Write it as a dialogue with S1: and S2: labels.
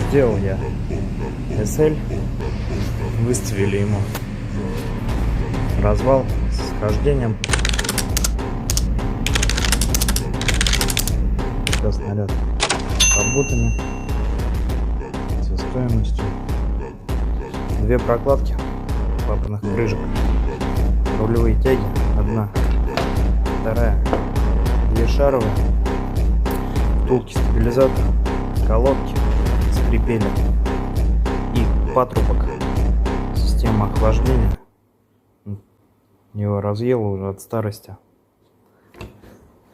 S1: Сделал я SL, выставили ему развал с хождением. Сейчас снаряд работами, со стоимостью. 2 прокладки клапанных крышек, рулевые тяги, одна, вторая, 2 шаровые, втулки стабилизатора, колодки, скрипели и патрубок. Система охлаждения его разъела уже от старости.